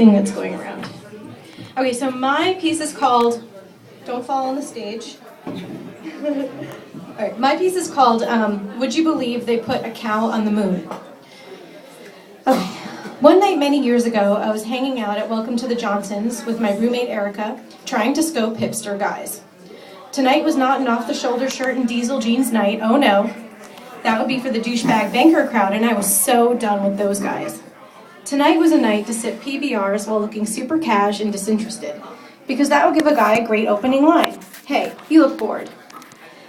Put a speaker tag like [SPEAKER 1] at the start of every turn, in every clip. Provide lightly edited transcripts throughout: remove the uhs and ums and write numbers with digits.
[SPEAKER 1] thing that's going around. Okay, so my piece is called, don't fall on the stage. All right, my piece is called, Would You Believe They Put a Cow on the Moon? Okay. One night many years ago, I was hanging out at Welcome to the Johnsons with my roommate Erica, trying to scope hipster guys. Tonight was not an off-the-shoulder shirt and diesel jeans night, oh no. That would be for the douchebag banker crowd, and I was so done with those guys. Tonight was a night to sip PBRs while looking super cash and disinterested, because that would give a guy a great opening line. Hey, you look bored.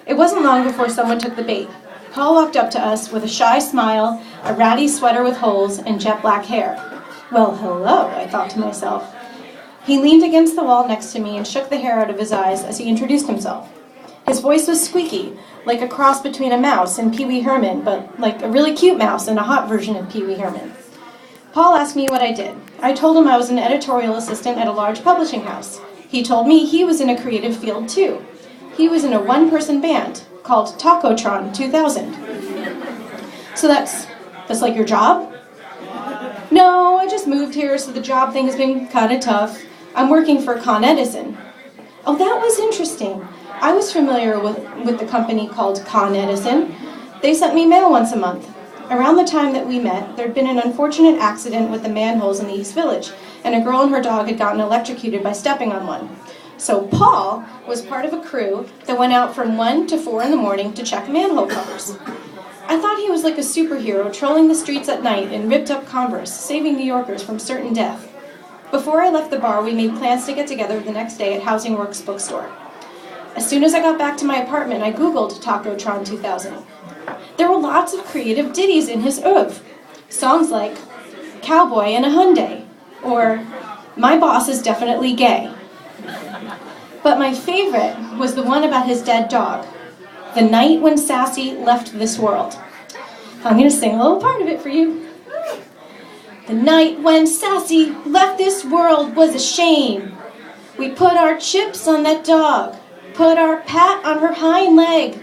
[SPEAKER 1] It wasn't long before someone took the bait. Paul walked up to us with a shy smile, a ratty sweater with holes, and jet black hair. Well, hello, I thought to myself. He leaned against the wall next to me and shook the hair out of his eyes as he introduced himself. His voice was squeaky, like a cross between a mouse and Pee Wee Herman, but like a really cute mouse and a hot version of Pee Wee Herman. Paul asked me what I did. I told him I was an editorial assistant at a large publishing house. He told me he was in a creative field too. He was in a one-person band called Tacotron 2000. So that's like your job? No, I just moved here, so the job thing has been kind of tough. I'm working for Con Edison. Oh, that was interesting. I was familiar with the company called Con Edison. They sent me mail once a month. Around the time that we met, there'd been an unfortunate accident with the manholes in the East Village, and a girl and her dog had gotten electrocuted by stepping on one. So Paul was part of a crew that went out from 1 to 4 in the morning to check manhole covers. I thought he was like a superhero trolling the streets at night in ripped-up Converse, saving New Yorkers from certain death. Before I left the bar, we made plans to get together the next day at Housing Works bookstore. As soon as I got back to my apartment, I Googled Tacotron 2000. There were lots of creative ditties in his oeuvre. Songs like Cowboy in a Hyundai, or My Boss is Definitely Gay. But my favorite was the one about his dead dog, The Night When Sassy Left This World. I'm going to sing a little part of it for you. The night when Sassy left this world was a shame. We put our chips on that dog, put our pat on her hind leg,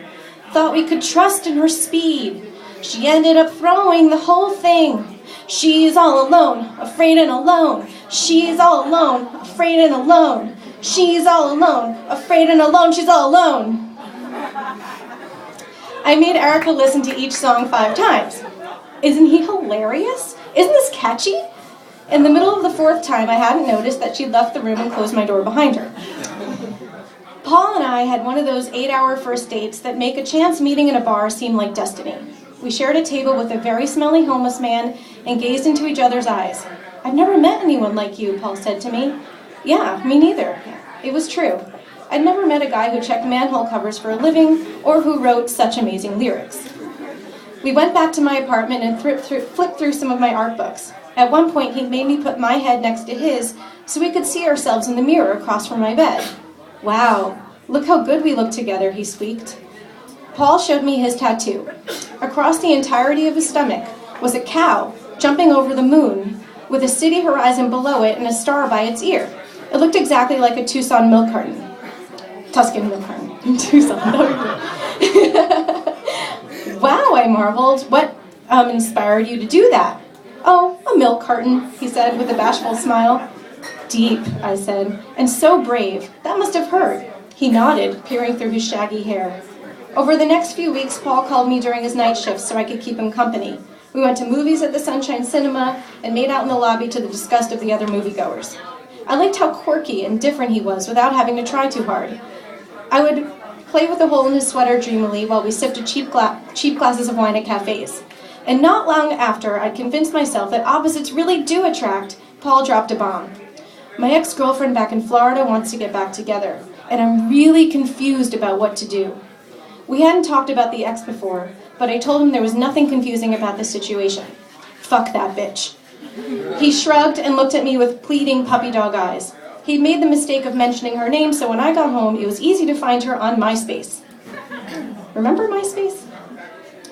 [SPEAKER 1] thought we could trust in her speed. She ended up throwing the whole thing. She's all alone, afraid and alone. She's all alone, afraid and alone. She's all alone, afraid and alone. She's all alone. I made Erica listen to each song 5 times. Isn't he hilarious? Isn't this catchy? In the middle of the 4th time, I hadn't noticed that she'd left the room and closed my door behind her. Paul and I had one of those 8-hour first dates that make a chance meeting in a bar seem like destiny. We shared a table with a very smelly homeless man and gazed into each other's eyes. I've never met anyone like you, Paul said to me. Yeah, me neither. It was true. I'd never met a guy who checked manhole covers for a living or who wrote such amazing lyrics. We went back to my apartment and flipped through some of my art books. At one point, he made me put my head next to his so we could see ourselves in the mirror across from my bed. Wow, look how good we look together, he squeaked. Paul showed me his tattoo. Across the entirety of his stomach was a cow jumping over the moon with a city horizon below it and a star by its ear. It looked exactly like a Tucson milk carton. Tuscan milk carton in Tucson. Wow, I marveled. What inspired you to do that? Oh, a milk carton, he said with a bashful smile. Deep, I said, and so brave. That must have hurt. He nodded, peering through his shaggy hair. Over the next few weeks, Paul called me during his night shifts so I could keep him company. We went to movies at the Sunshine Cinema and made out in the lobby to the disgust of the other moviegoers. I liked how quirky and different he was without having to try too hard. I would play with a hole in his sweater dreamily while we sipped cheap glasses of wine at cafes. And not long after I'd convinced myself that opposites really do attract, Paul dropped a bomb. My ex-girlfriend back in Florida wants to get back together, and I'm really confused about what to do. We hadn't talked about the ex before, but I told him there was nothing confusing about the situation. Fuck that bitch. He shrugged and looked at me with pleading puppy dog eyes. He'd made the mistake of mentioning her name, so when I got home, it was easy to find her on MySpace. Remember MySpace?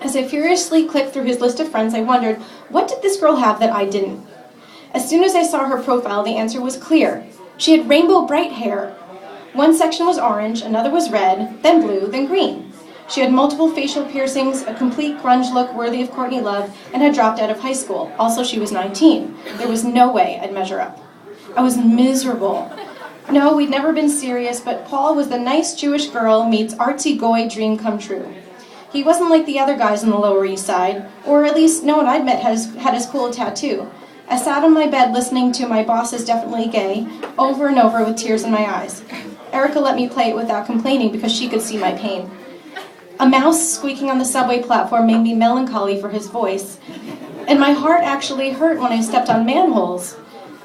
[SPEAKER 1] As I furiously clicked through his list of friends, I wondered, what did this girl have that I didn't? As soon as I saw her profile, the answer was clear. She had rainbow bright hair. One section was orange, another was red, then blue, then green. She had multiple facial piercings, a complete grunge look worthy of Courtney Love, and had dropped out of high school. Also, she was 19. There was no way I'd measure up. I was miserable. No, we'd never been serious, but Paul was the nice Jewish girl meets artsy goy dream come true. He wasn't like the other guys on the Lower East Side, or at least no one I'd met had as cool a tattoo. I sat on my bed listening to My Boss Is Definitely Gay over and over with tears in my eyes. Erica let me play it without complaining because she could see my pain. A mouse squeaking on the subway platform made me melancholy for his voice, and my heart actually hurt when I stepped on manholes.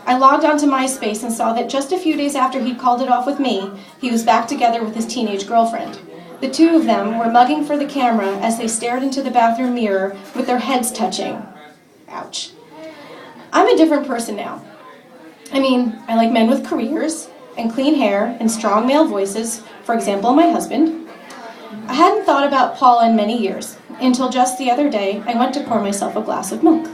[SPEAKER 1] I logged onto MySpace and saw that just a few days after he'd called it off with me, he was back together with his teenage girlfriend. The two of them were mugging for the camera as they stared into the bathroom mirror with their heads touching. Ouch. I'm a different person now. I mean, I like men with careers and clean hair and strong male voices, for example, my husband. I hadn't thought about Paul in many years, until just the other day I went to pour myself a glass of milk.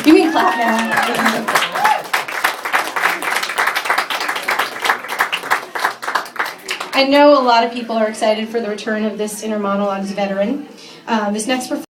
[SPEAKER 1] You can clap now. I know a lot of people are excited for the return of this inner monologues veteran. This next performance